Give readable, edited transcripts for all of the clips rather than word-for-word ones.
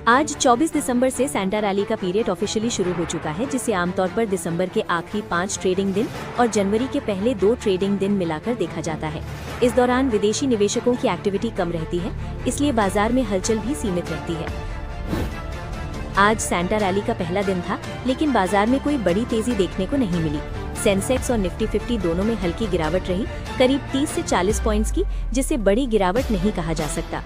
आज 24 दिसंबर से Santa rally का पीरियड ऑफिशियली शुरू हो चुका है, जिसे आमतौर पर दिसंबर के आखिरी 5 ट्रेडिंग दिन और जनवरी के पहले 2 ट्रेडिंग दिन मिलाकर देखा जाता है। इस दौरान विदेशी निवेशकों की एक्टिविटी कम रहती है, इसलिए बाजार में हलचल भी सीमित रहती है। आज सैंटा रैली का पहला दिन था, लेकिन बाजार में कोई बड़ी तेजी देखने को नहीं मिली। सेंसेक्स और निफ्टी 50 दोनों में हल्की गिरावट रही, करीब 30 से 40 पॉइंट्स की, जिसे बड़ी गिरावट नहीं कहा जा सकता।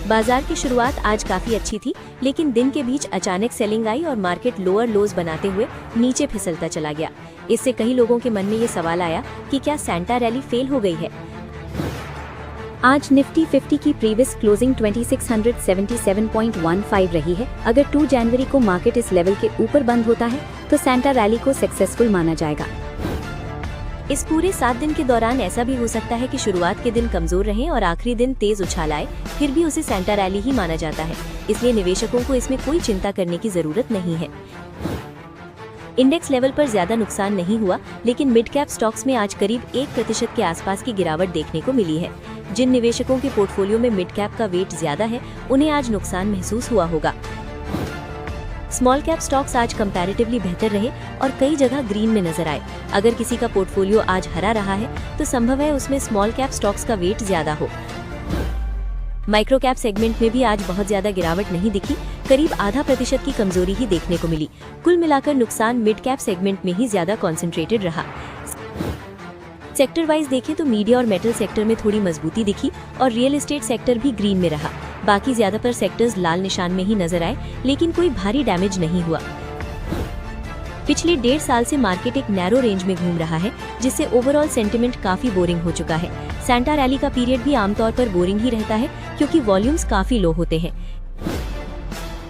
बाजार की शुरुआत आज काफी अच्छी थी, लेकिन दिन के बीच अचानक सेलिंग आई और मार्केट लोअर लोज बनाते हुए नीचे फिसलता चला गया। इससे कई लोगों के मन में ये सवाल आया कि क्या सैंटा रैली फेल हो गई है। आज निफ्टी 50 की प्रीवियस क्लोजिंग 2677.15 रही है। अगर 2 जनवरी को मार्केट इस लेवल के ऊपर बंद होता है तो सैंटा रैली को सक्सेसफुल माना जाएगा। इस पूरे 7 दिन के दौरान ऐसा भी हो सकता है कि शुरुआत के दिन कमजोर रहें और आखिरी दिन तेज उछाल आए, फिर भी उसे सैंटा रैली ही माना जाता है। इसलिए निवेशकों को इसमें कोई चिंता करने की जरूरत नहीं है। इंडेक्स लेवल पर ज्यादा नुकसान नहीं हुआ, लेकिन मिड कैप स्टॉक्स में आज करीब 1% के आसपास की गिरावट देखने को मिली है। जिन निवेशकों के पोर्टफोलियो में मिड कैप का वेट ज्यादा है, उन्हें आज नुकसान महसूस हुआ होगा। स्मॉल कैप स्टॉक्स आज कंपैरेटिवली बेहतर रहे और कई जगह ग्रीन में नजर आए। अगर किसी का पोर्टफोलियो आज हरा रहा है तो संभव है उसमें स्मॉल कैप स्टॉक्स का वेट ज्यादा हो। माइक्रो कैप सेगमेंट में भी आज बहुत ज्यादा गिरावट नहीं दिखी, करीब 0.5% की कमजोरी ही देखने को मिली। कुल मिलाकर नुकसान मिड कैप सेगमेंट में ही ज्यादा कॉन्सेंट्रेटेड रहा। सेक्टर वाइज देखें तो मीडिया और मेटल सेक्टर में थोड़ी मजबूती दिखी और रियल एस्टेट सेक्टर भी ग्रीन में रहा। बाकी ज्यादातर सेक्टर्स लाल निशान में ही नजर आए, लेकिन कोई भारी डैमेज नहीं हुआ। पिछले 1.5 साल से मार्केट एक नैरो रेंज में घूम रहा है, जिससे ओवरऑल सेंटिमेंट काफी बोरिंग हो चुका है। सैंटा रैली का पीरियड भी आमतौर पर बोरिंग ही रहता है, क्योंकि वॉल्यूम्स काफी लो होते हैं।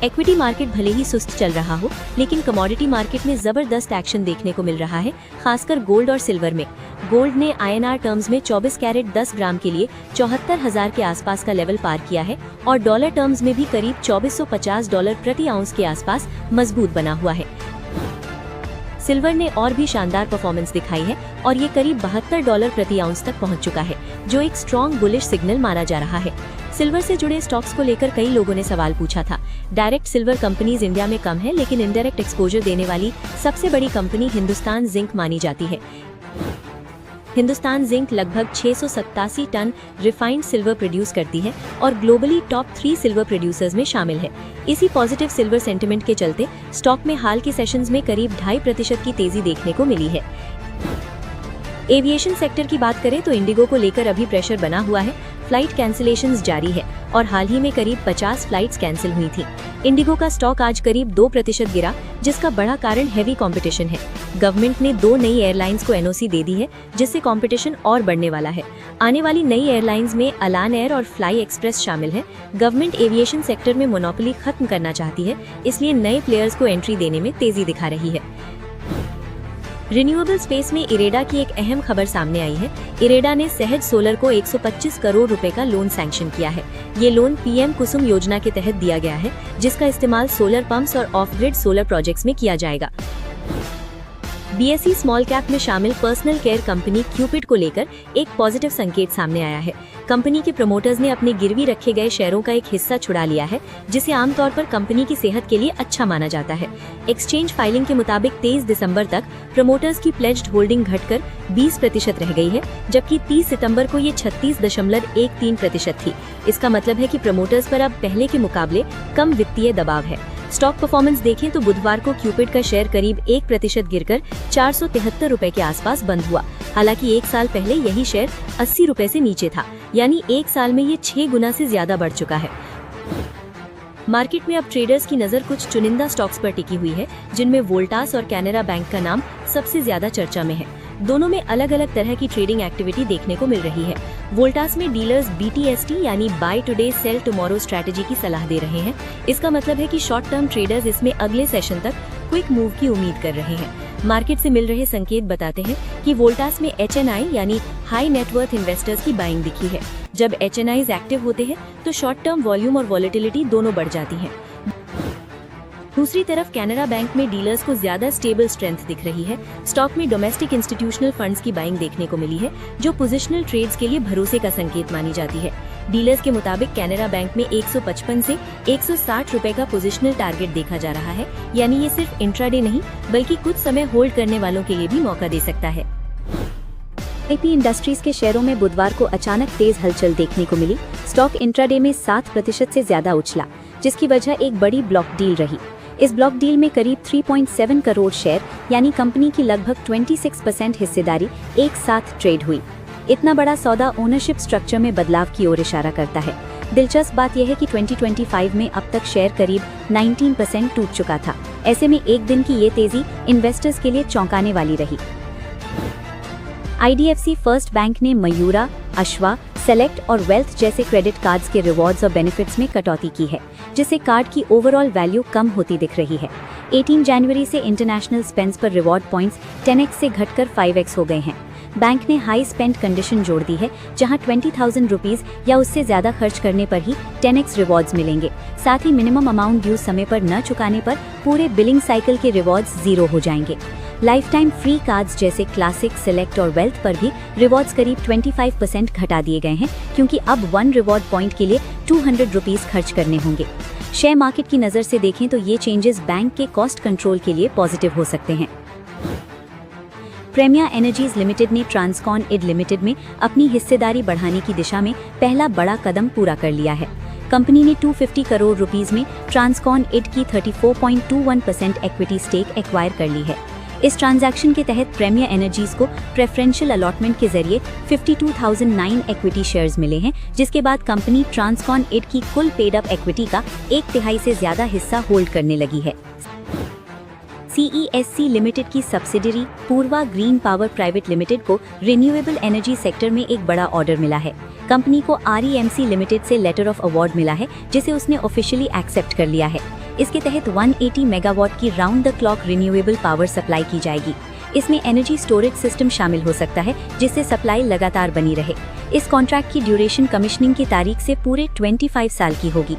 इक्विटी मार्केट भले ही सुस्त चल रहा हो, लेकिन कमोडिटी मार्केट में जबरदस्त एक्शन देखने को मिल रहा है, खासकर गोल्ड और सिल्वर में। गोल्ड ने INR टर्म्स में 24 कैरेट 10 ग्राम के लिए 74,000 के आसपास का लेवल पार किया है और डॉलर टर्म्स में भी करीब $2450 प्रति आउंस के आसपास मजबूत बना हुआ है। सिल्वर ने और भी शानदार परफॉर्मेंस दिखाई है और ये करीब $72 प्रति आउंस तक पहुंच चुका है, जो एक स्ट्रॉन्ग बुलिश सिग्नल माना जा रहा है। सिल्वर से जुड़े स्टॉक्स को लेकर कई लोगों ने सवाल पूछा था। डायरेक्ट सिल्वर कंपनीज इंडिया में कम है, लेकिन इनडायरेक्ट एक्सपोजर देने वाली सबसे बड़ी कंपनी हिंदुस्तान जिंक मानी जाती है। हिंदुस्तान जिंक लगभग 687 टन रिफाइंड सिल्वर प्रोड्यूस करती है और ग्लोबली टॉप 3 सिल्वर प्रोड्यूसर्स में शामिल है। इसी पॉजिटिव सिल्वर सेंटिमेंट के चलते स्टॉक में हाल के सेशंस में करीब 2.5% की तेजी देखने को मिली है। एविएशन सेक्टर की बात करें तो इंडिगो को लेकर अभी प्रेशर बना हुआ है। फ्लाइट कैंसिलेशंस जारी है और हाल ही में करीब 50 फ्लाइट्स कैंसिल हुई थी। इंडिगो का स्टॉक आज करीब 2% गिरा, जिसका बड़ा कारण हैवी कंपटीशन है। गवर्नमेंट ने 2 नई एयरलाइंस को NOC दे दी है, जिससे कंपटीशन और बढ़ने वाला है। आने वाली नई एयरलाइंस में अलान एयर और फ्लाई एक्सप्रेस शामिल है। गवर्नमेंट एविएशन सेक्टर में मोनोपोली खत्म करना चाहती है, इसलिए नए प्लेयर्स को एंट्री देने में तेजी दिखा रही है। रिन्यूएबल स्पेस में इरेडा की एक अहम खबर सामने आई है। इरेडा ने सहज सोलर को 125 करोड़ रुपए का लोन सैंक्शन किया है। ये लोन PM कुसुम योजना के तहत दिया गया है, जिसका इस्तेमाल सोलर पंप्स और ऑफ ग्रिड सोलर प्रोजेक्ट्स में किया जाएगा। BSE स्मॉल कैप में शामिल पर्सनल केयर कंपनी क्यूपिड को लेकर एक पॉजिटिव संकेत सामने आया है। कंपनी के प्रमोटर्स ने अपने गिरवी रखे गए शेयरों का एक हिस्सा छुड़ा लिया है, जिसे आमतौर पर कंपनी की सेहत के लिए अच्छा माना जाता है। एक्सचेंज फाइलिंग के मुताबिक 23 दिसंबर तक प्रमोटर्स की प्लेज्ड होल्डिंग घटकर 20% रह गई है, जबकि 30 सितंबर को ये 36.13% थी। इसका मतलब है कि प्रमोटर्स पर अब पहले के मुकाबले कम वित्तीय दबाव है। स्टॉक परफॉर्मेंस देखें तो बुधवार को क्यूपिड का शेयर करीब 1% गिरकर 473 रुपए के आसपास बंद हुआ। हालांकि 1 साल पहले यही शेयर 80 रुपए से नीचे था, यानी 1 साल में ये 6 गुना से ज्यादा बढ़ चुका है। मार्केट में अब ट्रेडर्स की नजर कुछ चुनिंदा स्टॉक्स पर टिकी हुई है, जिनमें वोल्टास और कैनरा बैंक का नाम सबसे ज्यादा चर्चा में है। दोनों में अलग अलग तरह की ट्रेडिंग एक्टिविटी देखने को मिल रही है। वोल्टास में डीलर्स BTST यानी buy today sell tomorrow strategy की सलाह दे रहे हैं। इसका मतलब है कि शॉर्ट टर्म ट्रेडर्स इसमें अगले सेशन तक क्विक मूव की उम्मीद कर रहे हैं। मार्केट से मिल रहे संकेत बताते हैं कि वोल्टास में HNI यानी हाई नेटवर्थ इन्वेस्टर्स की बाइंग दिखी है। जब HNIs एक्टिव होते हैं तो शॉर्ट टर्म वॉल्यूम और वॉलेटिलिटी दोनों बढ़ जाती हैं। दूसरी तरफ कैनरा बैंक में डीलर्स को ज्यादा स्टेबल स्ट्रेंथ दिख रही है। स्टॉक में डोमेस्टिक इंस्टीट्यूशनल फंड्स की बाइंग देखने को मिली है, जो पोजिशनल ट्रेड्स के लिए भरोसे का संकेत मानी जाती है। डीलर्स के मुताबिक कैनरा बैंक में 155 से 160 रुपए का पोजिशनल टारगेट देखा जा रहा है, यानी ये सिर्फ इंट्राडे नहीं बल्कि कुछ समय होल्ड करने वालों के लिए भी मौका दे सकता है। आईपी इंडस्ट्रीज के शेयरों में बुधवार को अचानक तेज हलचल देखने को मिली। स्टॉक इंट्राडे में 7% से ज्यादा उछला, जिसकी वजह एक बड़ी ब्लॉक डील रही। इस ब्लॉक डील में करीब 3.7 करोड़ शेयर यानी कंपनी की लगभग 26% हिस्सेदारी एक साथ ट्रेड हुई। इतना बड़ा सौदा ओनरशिप स्ट्रक्चर में बदलाव की ओर इशारा करता है। दिलचस्प बात यह है कि 2025 में अब तक शेयर करीब 19% टूट चुका था। ऐसे में एक दिन की ये तेजी इन्वेस्टर्स के लिए चौंकाने वाली रही। IDFC फर्स्ट बैंक ने मयूरा, अश्वा, सेलेक्ट और वेल्थ जैसे क्रेडिट कार्ड्स के रिवॉर्ड्स और बेनिफिट्स में कटौती की है, जिससे कार्ड की ओवरऑल वैल्यू कम होती दिख रही है। 18 जनवरी से इंटरनेशनल स्पेंड्स पर रिवॉर्ड पॉइंट्स 10x से घटकर 5x हो गए हैं। बैंक ने हाई स्पेंड कंडीशन जोड़ दी है, जहां 20,000 रुपीज या उससे ज्यादा खर्च करने पर ही 10x रिवॉर्ड्स मिलेंगे। साथ ही मिनिमम अमाउंट ड्यू समय पर न चुकाने पर पूरे बिलिंग साइकिल के रिवॉर्ड्स 0 हो जाएंगे। लाइफ टाइम फ्री कार्ड्स जैसे क्लासिक, सेलेक्ट और वेल्थ पर भी रिवॉर्ड्स करीब 25% घटा दिए गए हैं, क्योंकि अब 1 रिवॉर्ड पॉइंट के लिए 200 रुपीज खर्च करने होंगे। शेयर मार्केट की नज़र से देखें तो ये चेंजेस बैंक के कॉस्ट कंट्रोल के लिए पॉजिटिव हो सकते हैं। प्रेमिया एनर्जीज लिमिटेड ने ट्रांसकॉन इड लिमिटेड में अपनी हिस्सेदारी बढ़ाने की दिशा में पहला बड़ा कदम पूरा कर लिया है। कंपनी ने 250 करोड़ रुपीस में ट्रांसकॉन इड की 34.21% इक्विटी स्टेक एक्वायर कर ली है। इस ट्रांजैक्शन के तहत प्रेमिया एनर्जीज को प्रेफरेंशियल अलॉटमेंट के जरिए 52,009 इक्विटी शेयर्स मिले हैं, जिसके बाद कंपनी ट्रांसकॉन इड की कुल पेड अप इक्विटी का 1/3 से ज्यादा हिस्सा होल्ड करने लगी है। CESC लिमिटेड की सब्सिडरी पूर्वा ग्रीन पावर प्राइवेट लिमिटेड को रिन्यूएबल एनर्जी सेक्टर में एक बड़ा ऑर्डर मिला है। कंपनी को REMC लिमिटेड से लेटर ऑफ अवार्ड मिला है, जिसे उसने ऑफिशियली एक्सेप्ट कर लिया है। इसके तहत 180 मेगावाट की round the clock renewable power supply की जाएगी। इसमें एनर्जी स्टोरेज सिस्टम शामिल हो सकता है, जिससे सप्लाई लगातार बनी रहे। इस कॉन्ट्रैक्ट की ड्यूरेशन कमिश्निंग की तारीख से पूरे 25 साल की होगी।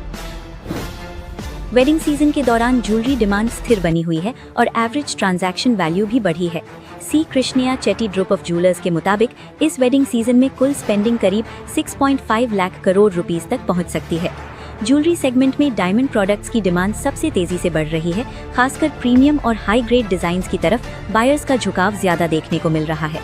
वेडिंग सीजन के दौरान ज्वेलरी डिमांड स्थिर बनी हुई है और एवरेज ट्रांजैक्शन वैल्यू भी बढ़ी है। सी कृष्णया चेटी ग्रुप ऑफ ज्वेलर्स के मुताबिक इस वेडिंग सीजन में कुल स्पेंडिंग करीब 6.5 लाख करोड़ रुपीस तक पहुंच सकती है। ज्वेलरी सेगमेंट में डायमंड प्रोडक्ट्स की डिमांड सबसे तेजी से बढ़ रही है। खासकर प्रीमियम और हाई ग्रेड डिजाइन्स की तरफ बायर्स का झुकाव ज्यादा देखने को मिल रहा है।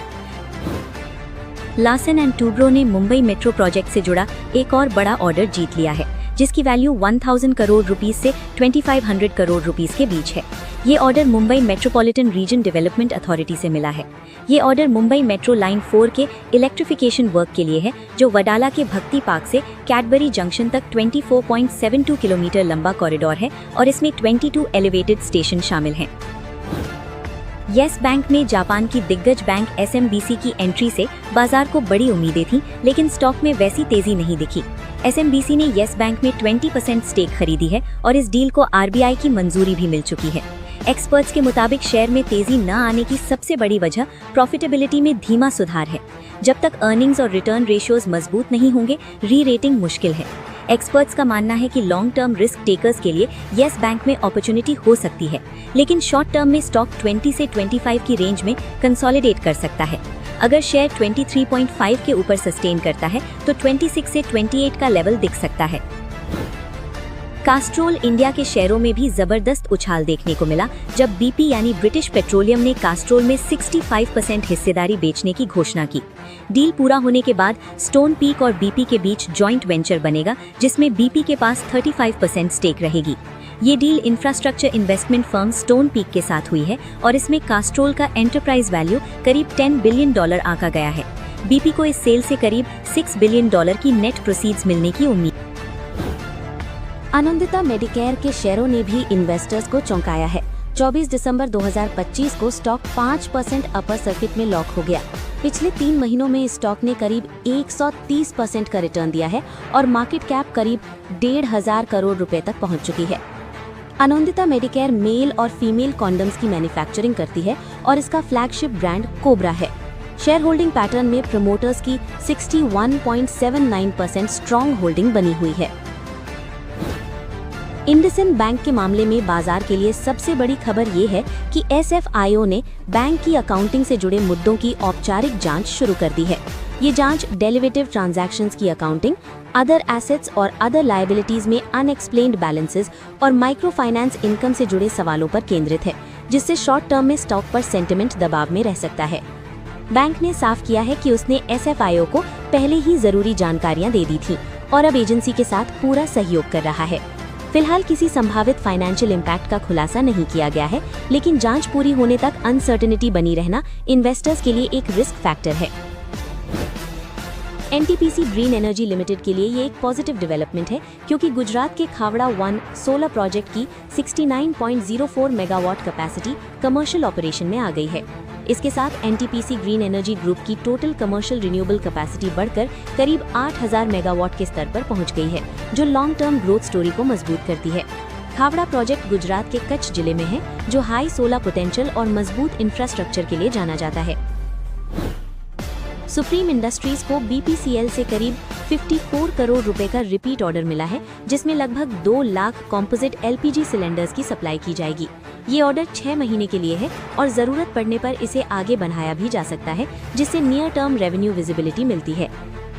लार्सन एंड टूब्रो ने मुंबई मेट्रो प्रोजेक्ट से जुड़ा एक और बड़ा ऑर्डर जीत लिया है, जिसकी वैल्यू 1000 करोड़ रुपीस से 2500 करोड़ रुपीस के बीच है। ये order Mumbai metropolitan region development authority से मिला है। ये ऑर्डर मुंबई मेट्रो लाइन 4 के इलेक्ट्रिफिकेशन वर्क के लिए है, जो वडाला के भक्ति पार्क से कैडबरी जंक्शन तक 24.72 किलोमीटर लंबा कॉरिडोर है और इसमें 22 एलिवेटेड स्टेशन शामिल हैं। येस बैंक में जापान की दिग्गज बैंक SMBC की एंट्री से बाजार को बड़ी उम्मीदें थीं, लेकिन स्टॉक में वैसी तेजी नहीं दिखी। SMBC ने येस बैंक में 20% स्टेक खरीदी है और इस डील को RBI की मंजूरी भी मिल चुकी है। एक्सपर्ट्स के मुताबिक शेयर में तेजी न आने की सबसे बड़ी वजह प्रॉफिटेबिलिटी में धीमा सुधार है। जब तक अर्निंग्स और रिटर्न रेशियोज मजबूत नहीं होंगे, री रेटिंग मुश्किल है। एक्सपर्ट्स का मानना है कि लॉन्ग टर्म रिस्क टेकर्स के लिए येस बैंक में अपॉर्चुनिटी हो सकती है, लेकिन शॉर्ट टर्म में स्टॉक 20 से 25 की रेंज में कंसोलिडेट कर सकता है। अगर शेयर 23.5 के ऊपर सस्टेन करता है तो 26 से 28 का लेवल दिख सकता है। कास्ट्रोल इंडिया के शेयरों में भी जबरदस्त उछाल देखने को मिला, जब BP यानी ब्रिटिश पेट्रोलियम ने कास्ट्रोल में 65% हिस्सेदारी बेचने की घोषणा की। डील पूरा होने के बाद स्टोन पीक और BP के बीच जॉइंट वेंचर बनेगा, जिसमें BP के पास 35% स्टेक रहेगी। ये deal infrastructure investment firm stone peak के साथ हुई है और इसमें कास्ट्रोल का एंटरप्राइज वैल्यू करीब $10 बिलियन आंका गया है। BP को इस सेल से करीब $6 बिलियन की नेट प्रोसीड्स मिलने की उम्मीद। आनंदिता मेडिकेयर के शेयरों ने भी इन्वेस्टर्स को चौंकाया है। 24 दिसंबर 2025 को स्टॉक 5% अपर सर्किट में लॉक हो गया। पिछले 3 महीनों में स्टॉक ने करीब 130% का रिटर्न दिया है और मार्केट कैप करीब 1,500 करोड़ रुपए तक पहुंच चुकी है। आनंदिता मेडिकेयर मेल और फीमेल कॉन्डम्स की मैन्युफैक्चरिंग करती है और इसका फ्लैगशिप ब्रांड कोबरा है। शेयर होल्डिंग पैटर्न में प्रमोटर्स की 61.79% स्ट्रॉन्ग होल्डिंग बनी हुई है। इंडसइंड बैंक के मामले में बाजार के लिए सबसे बड़ी खबर ये है कि SFIO ने बैंक की अकाउंटिंग से जुड़े मुद्दों की औपचारिक जांच शुरू कर दी है। ये जांच डेरिवेटिव ट्रांजैक्शंस की अकाउंटिंग, अदर एसेट्स और अदर लायबिलिटीज में अनएक्सप्लेन्ड बैलेंसेस और माइक्रो फाइनेंस इनकम से जुड़े सवालों पर केंद्रित है, जिससे शॉर्ट टर्म में स्टॉक पर सेंटिमेंट दबाव में रह सकता है। बैंक ने साफ किया है कि उसने SFIO को पहले ही जरूरी जानकारियां दे दी थी और अब एजेंसी के साथ पूरा सहयोग कर रहा है। फिलहाल किसी संभावित फाइनेंशियल इम्पैक्ट का खुलासा नहीं किया गया है, लेकिन जांच पूरी होने तक अनसर्टेनिटी बनी रहना इन्वेस्टर्स के लिए एक रिस्क फैक्टर है। NTPC ग्रीन एनर्जी लिमिटेड के लिए ये एक पॉजिटिव डेवलपमेंट है, क्योंकि गुजरात के खावड़ा 1 सोलर प्रोजेक्ट की 69.04 मेगावाट कैपेसिटी कमर्शियल ऑपरेशन में आ गई है। इसके साथ NTPC ग्रीन एनर्जी ग्रुप की टोटल कमर्शियल रिन्यूएबल कैपेसिटी बढ़कर करीब 8000 मेगावाट के स्तर पर पहुंच गई है, जो लॉन्ग टर्म ग्रोथ स्टोरी को मजबूत करती है। खावड़ा प्रोजेक्ट गुजरात के कच्छ जिले में है, जो हाई सोलर पोटेंशियल और मजबूत इंफ्रास्ट्रक्चर के लिए जाना जाता है। सुप्रीम इंडस्ट्रीज को BPCL से करीब 54 करोड़ रुपए का रिपीट ऑर्डर मिला है, जिसमें लगभग 2 लाख कॉम्पोजिट LPG सिलेंडर्स की सप्लाई की जाएगी। ये ऑर्डर 6 महीने के लिए है और जरूरत पड़ने पर इसे आगे बढ़ाया भी जा सकता है, जिससे नियर टर्म रेवेन्यू विजिबिलिटी मिलती है।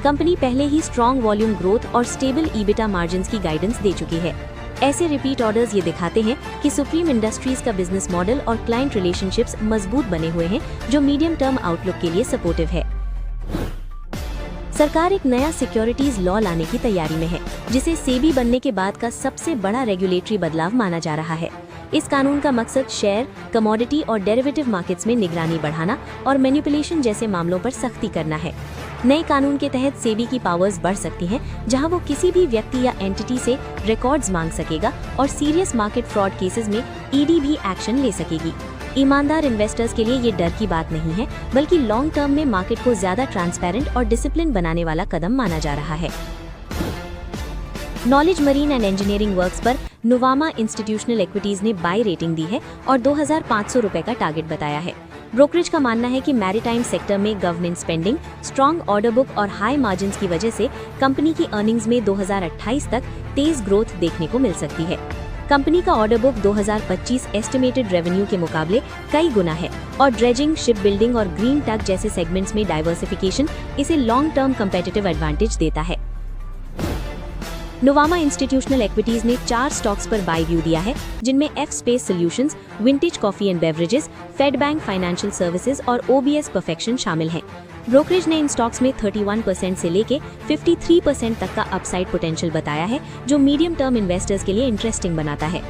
कंपनी पहले ही स्ट्रॉन्ग वॉल्यूम ग्रोथ और स्टेबल EBITDA मार्जिन्स की गाइडेंस दे चुकी है। ऐसे रिपीट ऑर्डर्स ये दिखाते हैं कि सुप्रीम इंडस्ट्रीज का बिजनेस मॉडल और क्लाइंट रिलेशनशिप्स मजबूत बने हुए हैं, जो मीडियम टर्म आउटलुक के लिए सपोर्टिव है। सरकार एक नया सिक्योरिटीज लॉ लाने की तैयारी में है, जिसे सेबी बनने के बाद का सबसे बड़ा रेगुलेटरी बदलाव माना जा रहा है। इस कानून का मकसद शेयर, कमोडिटी और डेरिवेटिव मार्केट्स में निगरानी बढ़ाना और मैनिपुलेशन जैसे मामलों पर सख्ती करना है। नए कानून के तहत सेबी की पावर्स बढ़ सकती हैं, जहां वो किसी भी व्यक्ति या एंटिटी से रिकॉर्ड्स मांग सकेगा और सीरियस मार्केट फ्रॉड केसेस में ED भी एक्शन ले सकेगी। ईमानदार इन्वेस्टर्स के लिए ये डर की बात नहीं है, बल्कि लॉन्ग टर्म में मार्केट को ज्यादा ट्रांसपेरेंट और डिसिप्लिन बनाने वाला कदम माना जा रहा है। Knowledge marine and engineering works पर नुवामा इंस्टीट्यूशनल इक्विटीज ने बाय रेटिंग दी है और 2500 रुपए का टारगेट बताया है। ब्रोकरेज का मानना है कि मैरीटाइम सेक्टर में government spending, strong order book और हाई मार्जिन्स की वजह से कंपनी की अर्निंग्स में 2028 तक तेज ग्रोथ देखने को मिल सकती है। कंपनी का ऑर्डर बुक 2025 एस्टिमेटेड रेवेन्यू के मुकाबले कई गुना है और ड्रेजिंग, शिप बिल्डिंग और ग्रीन टक जैसे सेगमेंट्स में डाइवर्सिफिकेशन इसे लॉन्ग टर्म कंपेटिटिव एडवांटेज देता है। नुवामा इंस्टीट्यूशनल इक्विटीज ने 4 स्टॉक्स पर बाय व्यू दिया है, जिनमें F space solutions, vintage coffee and beverages, fed bank financial services और OBS परफेक्शन शामिल हैं। ब्रोकरेज ने इन स्टॉक्स में 31% से लेके 53% तक का अपसाइड पोटेंशियल बताया है, जो मीडियम टर्म इन्वेस्टर्स के लिए इंटरेस्टिंग बनाता है।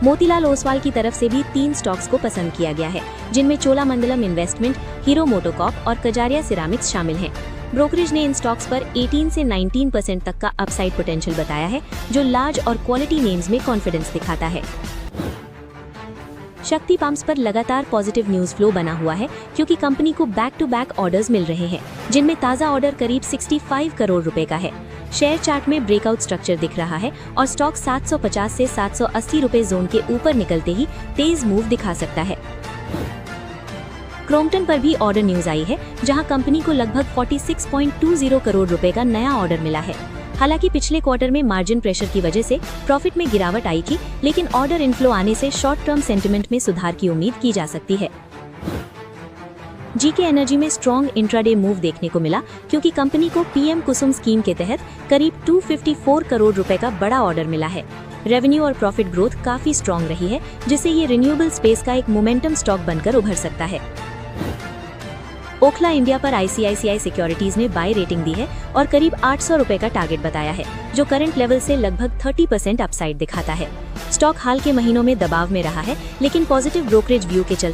मोतीलाल ओसवाल की तरफ से भी 3 स्टॉक्स को पसंद किया गया है, जिनमें चोलामंडलम इन्वेस्टमेंट, हीरो मोटोकॉर्प और कजारिया सिरामिक्स शामिल हैं। ब्रोकरेज ने इन स्टॉक्स पर 18 से 19% तक का अपसाइड पोटेंशियल बताया है, जो लार्ज और क्वालिटी नेम्स में कॉन्फिडेंस दिखाता है। शक्ति पंप्स पर लगातार पॉजिटिव न्यूज फ्लो बना हुआ है, क्योंकि कंपनी को बैक टू बैक ऑर्डर्स मिल रहे हैं, जिनमें ताज़ा ऑर्डर करीब 65 करोड़ रुपए का है। शेयर चार्ट में ब्रेकआउट स्ट्रक्चर दिख रहा है और स्टॉक 750 से 780 रुपए जोन के ऊपर निकलते ही तेज मूव दिखा सकता है। क्रोम्पटन पर भी ऑर्डर न्यूज आई है, जहां कंपनी को लगभग 46.20 करोड़ रुपए का नया ऑर्डर मिला है। हालांकि पिछले क्वार्टर में मार्जिन प्रेशर की वजह से प्रॉफिट में गिरावट आई थी, लेकिन ऑर्डर इनफ्लो आने से शॉर्ट टर्म सेंटिमेंट में सुधार की उम्मीद की जा सकती है। जीके एनर्जी में स्ट्रॉन्ग इंट्राडे मूव देखने को मिला, क्योंकि कंपनी को PM कुसुम स्कीम के तहत करीब 254 करोड़ रुपए का बड़ा ऑर्डर मिला है। रेवेन्यू और प्रॉफिट ग्रोथ काफी स्ट्रॉन्ग रही है, जिससे ये रिन्यूएबल स्पेस का एक मोमेंटम स्टॉक बनकर उभर सकता है। ओखला इंडिया पर ICICI सिक्योरिटीज ने बाय रेटिंग दी है और करीब 800 रुपए का टारगेट बताया है, जो करंट लेवल से लगभग 30% अपसाइड दिखाता है। स्टॉक हाल के महीनों में दबाव में रहा है, लेकिन पॉजिटिव ब्रोकरेज व्यू के चलते